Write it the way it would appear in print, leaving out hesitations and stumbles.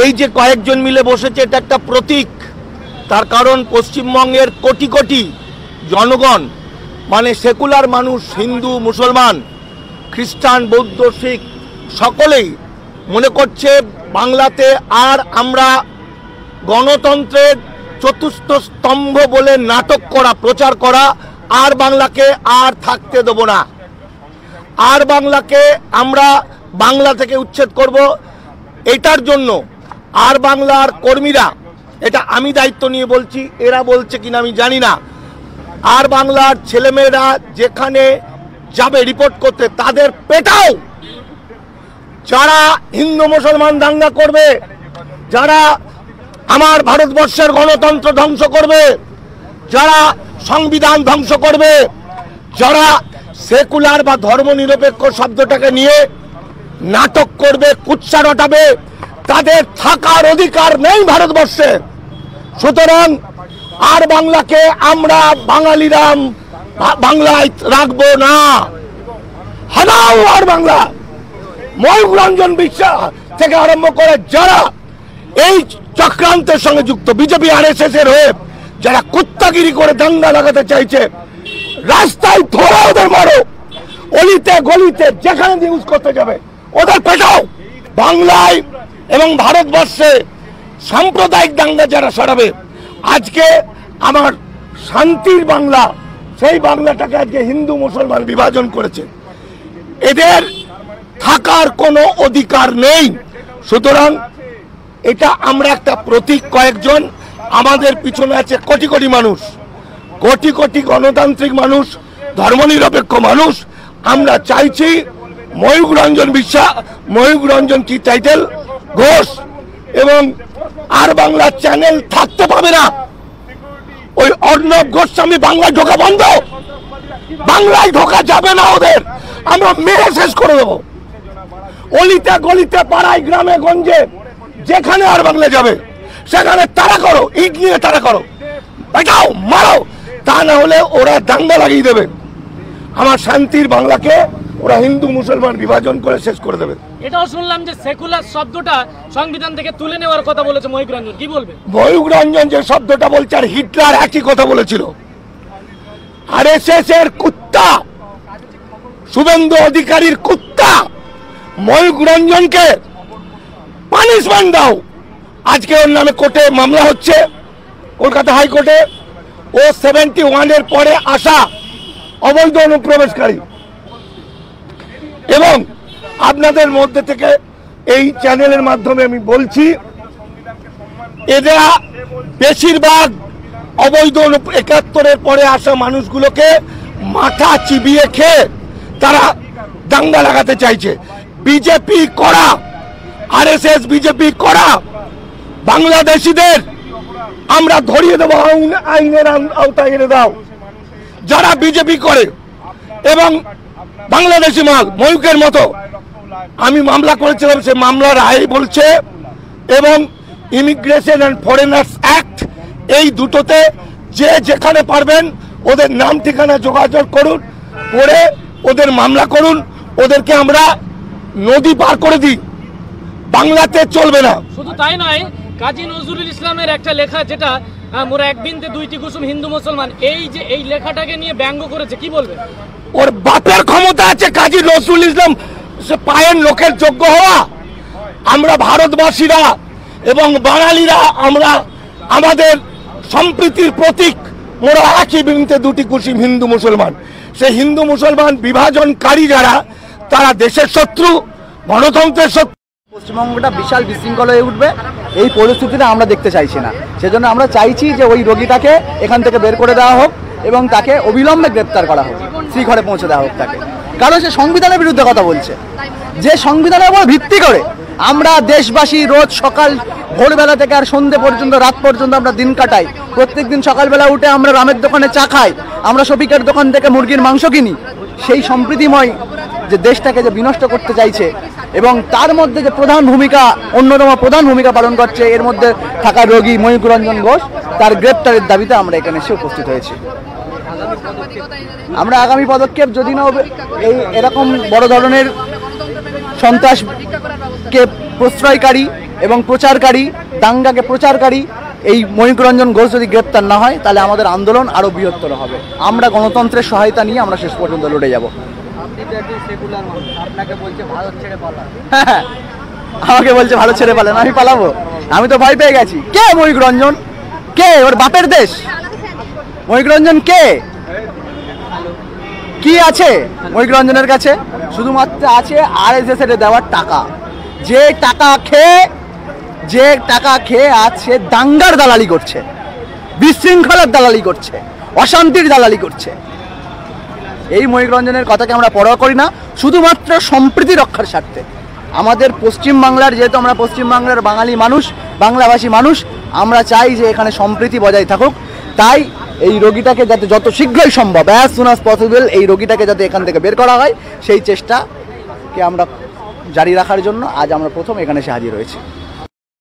এই যে কয়েকজন মিলে বসেছে এটা একটা প্রতীক। তার কারণ পশ্চিমবঙ্গের কোটি কোটি জনগণ, মানে সেকুলার মানুষ, হিন্দু, মুসলমান, খ্রিস্টান, বৌদ্ধ, শিখ সকলেই মনে করছে বাংলাতে আর আমরা গণতন্ত্রের চতুর্থ স্তম্ভ বলে নাটক করা, প্রচার করা, আর বাংলাকে আর থাকতে দেব না, আর বাংলাকে আমরা বাংলা থেকে উচ্ছেদ করব। এটার জন্য আর বাংলার কর্মীরা, এটা আমি দায়িত্ব নিয়ে বলছি, এরা বলছে কিনা আমি জানি না, আর বাংলার ছেলেমেয়েরা যেখানে যাবে রিপোর্ট করতে তাদের পেটাও। যারা হিন্দু মুসলমান দাঙ্গা করবে, যারা আমার ভারতবর্ষের গণতন্ত্র ধ্বংস করবে, যারা সংবিধান ধ্বংস করবে, যারা সেকুলার বা ধর্মনিরপেক্ষ শব্দটাকে নিয়ে নাটক করবে, কুৎসা রটাবে, তাদের থাকার অধিকার নেই ভারতবর্ষে। সুতরাং আর বাংলাকে আমরা বাঙালিরা বাংলায় রাখবো না। হারাও আর বাংলা। ময়ূর রঞ্জন বিশ্বাস থেকে আরম্ভ করে যারা এই চক্রান্তের সঙ্গে যুক্ত, বিজেপি আরএসএস এর হয়ে যারা কুত্তাগিরি করে দাঙ্গা লাগাতে চাইছে, রাস্তায় ধরে ওদের মারো, অলিতে গলিতে যেখানে নিউজ করতে যাবে ওদের পেটাও। বাংলায় এবং ভারতবর্ষে সাম্প্রদায়িক দাঙ্গা যারা সরাবে, আজকে আমার শান্তির বাংলা, সেই বাংলাটাকে আজকে হিন্দু মুসলমান বিভাজন করেছে, এদের থাকার কোনো অধিকার নেই। সুতরাং এটা আমরা একটা প্রতীক, কয়েকজন, আমাদের পিছনে আছে কোটি কোটি মানুষ, কোটি কোটি গণতান্ত্রিক মানুষ, ধর্মনিরপেক্ষ মানুষ। আমরা চাইছি ময়ূর রঞ্জন বিশ্বাস, ময়ূর রঞ্জন কি টাইটেল, ঘোষ এবং আর বাংলা চ্যানেল থাকতে পাবে না। ওই অর্ণব গোস্বামী বাংলায় ঢোকা বন্ধ, বাংলায় ঢোকা যাবে না, ওদের আমরা মেরে শেষ করে দেবো। অলিতে গলিতে পাড়ায় গ্রামে গঞ্জে যেখানে আর বাংলা যাবে সেখানে তাড়া করো, ইট নিয়ে তাড়া করো, পেটাও, মারো, তা না হলে ওরা দাঙ্গা লাগিয়ে দেবে। আমার শান্তির বাংলাকে ওরা হিন্দু মুসলমান বিভাজন করে শেষ করে দেবে। এটাও শুনলাম যে সেকুলার শব্দটা সংবিধান থেকে তুলে নেওয়ার কথা বলেছে ময়ূর রঞ্জন, কি বলবে? ময়ূর রঞ্জন যে শব্দটা বলছে আর হিটলার একই কথা বলেছিল। আরএসএস এর কুত্তা, শুভেন্দু অধিকারীর কুত্তা ময়ূর রঞ্জনকে পানিশমেন্ট দাও। আজকে ওর নামে কোর্টে মামলা হচ্ছে, কলকাতা হাইকোর্টে। ও 71 এর পরে আসা অবৈধ অনুপ্রবেশকারী। এবং আপনাদের মধ্যে থেকে এই চ্যানেলের মাধ্যমে আমি বলছি, এরা বেশিরভাগ অবৈধ 71-এর পরে আসা মানুষগুলোকে মাথা চিবিয়ে খেয়ে তারা দাঙ্গা লাগাতে চাইছে। বিজেপি করা, আরএসএস বিজেপি করা বাংলাদেশিদের আমরা ধরিয়ে দেবো, আইনের আওতায় এনে দাও। যারা বিজেপি করে এবং বাংলাদেশি মাল ময়ূকের মতো, আমি মামলা করেছিলাম, সে মামলার রায় বলছে, এবং ইমিগ্রেশন অ্যান্ড ফরেনার্স অ্যাক্ট, এই দুটোতে যে যেখানে পারবেন ওদের নাম ঠিকানা যোগাযোগ করুন, করে ওদের মামলা করুন, ওদেরকে আমরা নদী পার করে দিই, বাংলাতে চলবে না। শুধু তাই নয়, কাজী নজরুল ইসলামের একটা লেখা, যেটা মোরা এক বিন্দে দুইটি কুসুম হিন্দু মুসলমান, এই যে এই লেখাটাকে নিয়ে ব্যঙ্গ করেছে, কি বলবে? ওর বাপের ক্ষমতা আছে কাজী নজরুল ইসলাম পায়ের লোকের যোগ্য হওয়া। আমরা ভারতবাসীরা এবং বাঙালিরা আমরা আমাদের সম্প্রীতির প্রতীক, মোরা একই বিন্দুতে দুটি কুসুম হিন্দু মুসলমান। সে হিন্দু মুসলমান বিভাজনকারী যারা, তারা দেশের শত্রু, গণতন্ত্রের শত্রু। পশ্চিমবঙ্গটা বিশাল বিশৃঙ্খল হয়ে উঠবে, এই পরিস্থিতিটা আমরা দেখতে চাইছি না। সেজন্য আমরা চাইছি যে ওই রোগীটাকে এখান থেকে বের করে দেওয়া হোক এবং তাকে অবিলম্বে গ্রেপ্তার করা হোক, শ্রীঘরে পৌঁছে দেওয়া হোক তাকে। কারণ সে সংবিধানের বিরুদ্ধে কথা বলছে, যে সংবিধানের উপর ভিত্তি করে আমরা দেশবাসী রোজ সকাল ভোরবেলা থেকে আর সন্ধ্যে পর্যন্ত, রাত পর্যন্ত আমরা দিন কাটাই। প্রত্যেক দিন সকালবেলা উঠে আমরা রামের দোকানে চা খাই, আমরা শফিকের দোকান থেকে মুরগির মাংস কিনি। সেই সম্প্রীতিময় যে দেশটাকে যে বিনষ্ট করতে চাইছে, এবং তার মধ্যে যে প্রধান ভূমিকা, অন্যতম প্রধান ভূমিকা পালন করছে এর মধ্যে থাকা রোগী ময়ূর রঞ্জন ঘোষ, তার গ্রেপ্তারের দাবিতে আমরা এখানে এসে উপস্থিত হয়েছি। আমরা আগামী পদক্ষেপ, যদি না এই এরকম বড় ধরনের সন্ত্রাসকে প্রশ্রয়কারী এবং প্রচারকারী, দাঙ্গাকে প্রচারকারী এই ময়ূকরঞ্জন ঘোষ যদি গ্রেপ্তার না হয়, তাহলে আমাদের আন্দোলন আরও বৃহত্তর হবে। আমরা গণতন্ত্রের সহায়তা নিয়ে আমরা শেষ পর্যন্ত লড়ে যাব। হ্যাঁ, আমাকে বলছে ভালো ছেড়ে পালেন, আমি পালাবো? আমি তো ভয় পেয়ে গেছি। কে ময়ূকরঞ্জন? কে? ওর বাপের দেশ? ময়ূকরঞ্জন কে? কি আছে ময়ূকরঞ্জনের কাছে? শুধুমাত্র আছে RSS এর দেওয়ার টাকা। যে টাকা খেয়ে আজ সে দাঙ্গার দালালি করছে, বিশৃঙ্খলার দালালি করছে, অশান্তির দালালি করছে। এই ময়ূকরঞ্জনের কথাকে আমরা পরোয়া করি না, শুধুমাত্র সম্প্রীতি রক্ষার স্বার্থে। আমাদের পশ্চিমবাংলার, যেহেতু আমরা পশ্চিমবাংলার বাঙালি মানুষ, বাংলাভাষী মানুষ, আমরা চাই যে এখানে সম্প্রীতি বজায় থাকুক। তাই এই রোগীটাকে যাতে যত শীঘ্রই সম্ভব, অ্যাজ সুন অ্যাজ পসিবল, এই রোগীটাকে যাতে এখান থেকে বের করা হয়, সেই চেষ্টাকে আমরা জারি রাখার জন্য আজ আমরা প্রথম এখানে এসে হাজির হয়েছি।